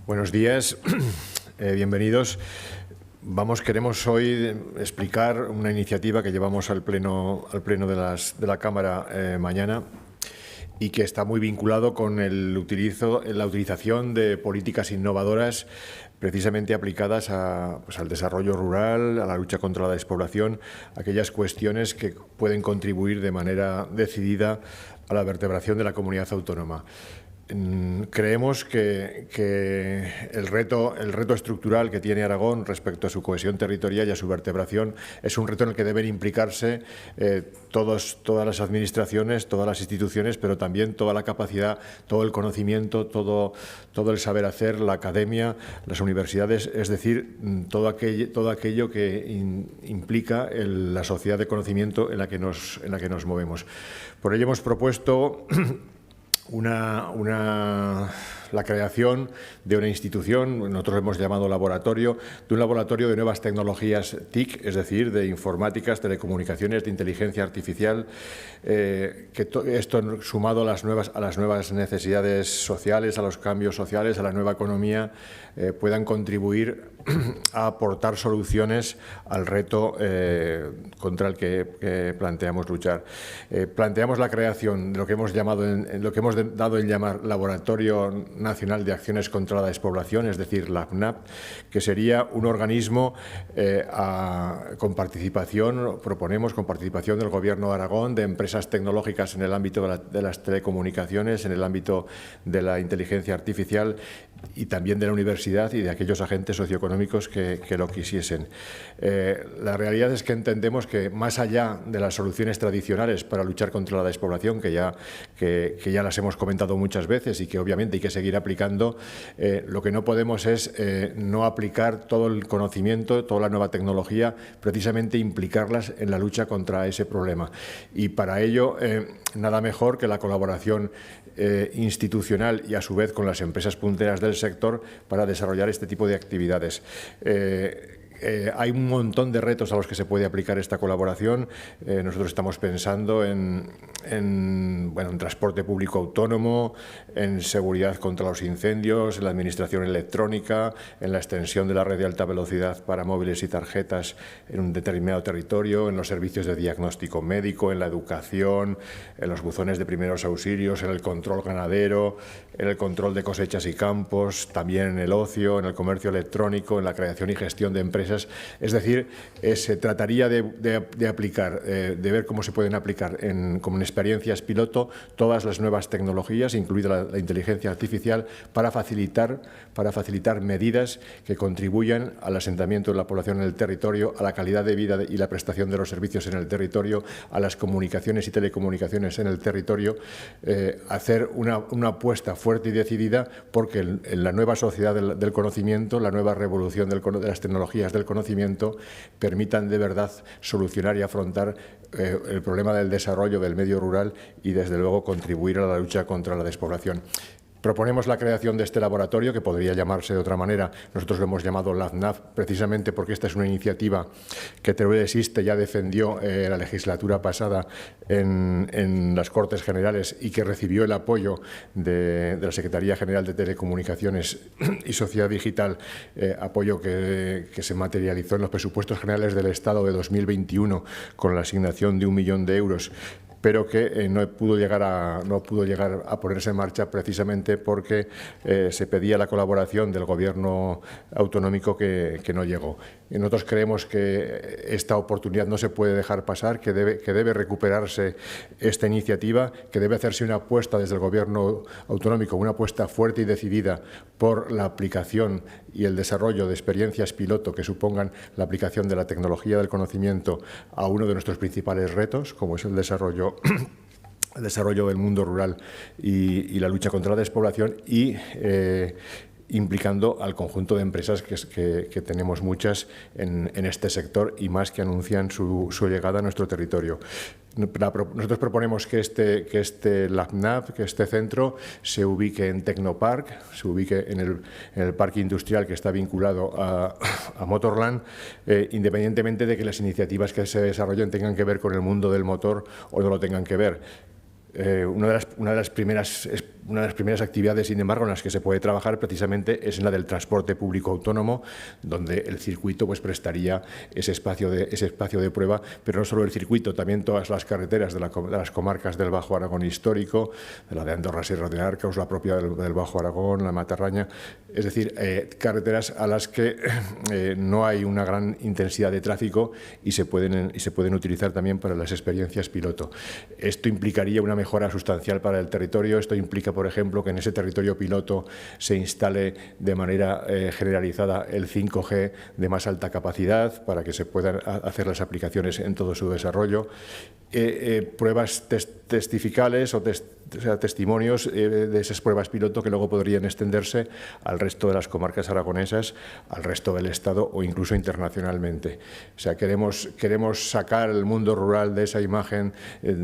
Buenos días, bienvenidos. Queremos hoy explicar una iniciativa que llevamos al pleno de la Cámara mañana y que está muy vinculado con la utilización de políticas innovadoras precisamente aplicadas al desarrollo rural, a la lucha contra la despoblación, aquellas cuestiones que pueden contribuir de manera decidida a la vertebración de la comunidad autónoma. Creemos que el reto estructural que tiene Aragón respecto a su cohesión territorial y a su vertebración es un reto en el que deben implicarse todas las administraciones, todas las instituciones, pero también toda la capacidad, todo el conocimiento, todo el saber hacer, la academia, las universidades, es decir, todo aquello que implica la sociedad de conocimiento en la que nos movemos. Por ello hemos propuesto la creación de una institución, nosotros hemos llamado laboratorio, de un laboratorio de nuevas tecnologías TIC, es decir, de informáticas, telecomunicaciones, de inteligencia artificial, esto sumado a las nuevas necesidades sociales, a los cambios sociales, a la nueva economía, puedan contribuir a aportar soluciones al reto contra el que planteamos luchar. Planteamos la creación de lo que hemos dado en llamar Laboratorio Nacional de Acciones contra la Despoblación, es decir, LACNAP, que sería un organismo con participación, proponemos con participación del Gobierno de Aragón, de empresas tecnológicas en el ámbito de las telecomunicaciones, en el ámbito de la inteligencia artificial y también de la universidad y de aquellos agentes socioeconómicos que lo quisiesen. La realidad es que entendemos que más allá de las soluciones tradicionales para luchar contra la despoblación, que ya las hemos comentado muchas veces y que obviamente hay que seguir aplicando, lo que no podemos es no aplicar todo el conocimiento, toda la nueva tecnología, precisamente implicarlas en la lucha contra ese problema. Y para ello, nada mejor que la colaboración institucional y a su vez con las empresas punteras del sector para desarrollar este tipo de actividades. Hay un montón de retos a los que se puede aplicar esta colaboración. Nosotros estamos pensando en transporte público autónomo, en seguridad contra los incendios, en la administración electrónica, en la extensión de la red de alta velocidad para móviles y tarjetas en un determinado territorio, en los servicios de diagnóstico médico, en la educación, en los buzones de primeros auxilios, en el control ganadero, en el control de cosechas y campos, también en el ocio, en el comercio electrónico, en la creación y gestión de empresas. Es decir, se trataría de aplicar, de ver cómo se pueden aplicar como en experiencias piloto todas las nuevas tecnologías, incluida la inteligencia artificial, para facilitar medidas que contribuyan al asentamiento de la población en el territorio, a la calidad de vida y la prestación de los servicios en el territorio, a las comunicaciones y telecomunicaciones en el territorio, hacer una apuesta fuerte y decidida porque en la nueva sociedad del conocimiento, la nueva revolución de las tecnologías del conocimiento permitan de verdad solucionar y afrontar el problema del desarrollo del medio rural y desde luego contribuir a la lucha contra la despoblación. Proponemos la creación de este laboratorio, que podría llamarse de otra manera. Nosotros lo hemos llamado LACNAP, precisamente porque esta es una iniciativa que Teruel Existe ya defendió la legislatura pasada en las Cortes Generales y que recibió el apoyo de la Secretaría General de Telecomunicaciones y Sociedad Digital, apoyo que se materializó en los presupuestos generales del Estado de 2021 con la asignación de 1 millón de euros, pero que no pudo llegar a ponerse en marcha precisamente porque se pedía la colaboración del Gobierno autonómico que no llegó. Y nosotros creemos que esta oportunidad no se puede dejar pasar, que debe recuperarse esta iniciativa, que debe hacerse una apuesta desde el Gobierno autonómico, una apuesta fuerte y decidida por la aplicación y el desarrollo de experiencias piloto que supongan la aplicación de la tecnología del conocimiento a uno de nuestros principales retos, como es el desarrollo del mundo rural y la lucha contra la despoblación, y implicando al conjunto de empresas que tenemos muchas en este sector y más que anuncian su llegada a nuestro territorio. Nosotros proponemos que este LabNav, que este centro, se ubique en Tecnopark, se ubique en el parque industrial que está vinculado a Motorland, independientemente de que las iniciativas que se desarrollen tengan que ver con el mundo del motor o no lo tengan que ver. Una de las primeras actividades, sin embargo, en las que se puede trabajar precisamente es en la del transporte público autónomo, donde el circuito pues prestaría ese espacio de prueba, pero no solo el circuito, también todas las carreteras de las comarcas del Bajo Aragón histórico, de la de Andorra, Sierra de Arcaus, la propia del Bajo Aragón, la Matarraña, es decir, carreteras a las que no hay una gran intensidad de tráfico y se pueden utilizar también para las experiencias piloto. Esto implicaría una mejora sustancial para el territorio. Esto implica, por ejemplo, que en ese territorio piloto se instale de manera generalizada el 5G de más alta capacidad para que se puedan hacer las aplicaciones en todo su desarrollo. Pruebas testificales o testimonios de esas pruebas piloto que luego podrían extenderse al resto de las comarcas aragonesas, al resto del Estado o incluso internacionalmente. O sea, queremos sacar el mundo rural de esa imagen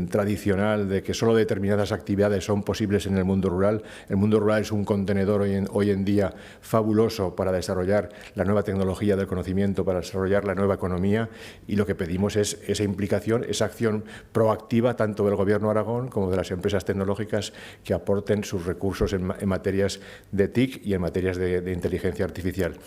tradicional de que solo determinadas actividades son posibles en el mundo rural. El mundo rural es un contenedor hoy en día fabuloso para desarrollar la nueva tecnología del conocimiento, para desarrollar la nueva economía, y lo que pedimos es esa implicación, esa acción proactiva tanto del Gobierno de Aragón como de las empresas tecnológicas que aporten sus recursos en materias de TIC y en materias de inteligencia artificial.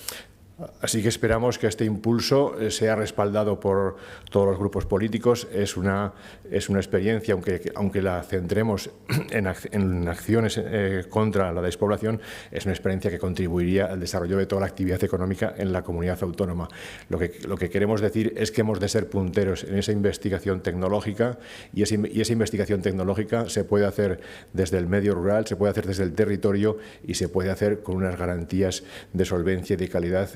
Así que esperamos que este impulso sea respaldado por todos los grupos políticos. Es una experiencia, aunque la centremos en acciones contra la despoblación, es una experiencia que contribuiría al desarrollo de toda la actividad económica en la comunidad autónoma. Lo que queremos decir es que hemos de ser punteros en esa investigación tecnológica, y esa investigación tecnológica se puede hacer desde el medio rural, se puede hacer desde el territorio y se puede hacer con unas garantías de solvencia y de calidad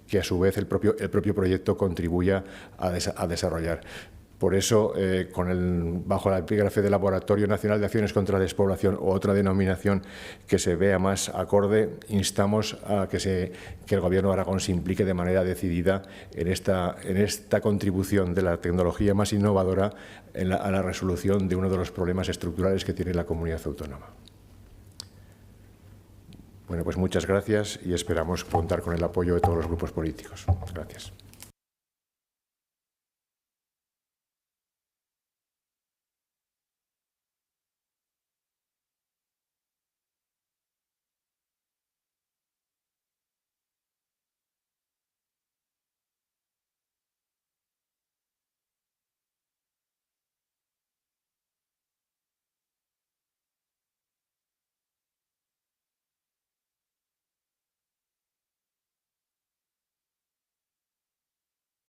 que a su vez el propio proyecto contribuya a desarrollar. Por eso, bajo el epígrafe de Laboratorio Nacional de Acciones contra la Despoblación o otra denominación que se vea más acorde, instamos a que el Gobierno de Aragón se implique de manera decidida en esta contribución de la tecnología más innovadora a la resolución de uno de los problemas estructurales que tiene la comunidad autónoma. Bueno, pues muchas gracias y esperamos contar con el apoyo de todos los grupos políticos. Gracias.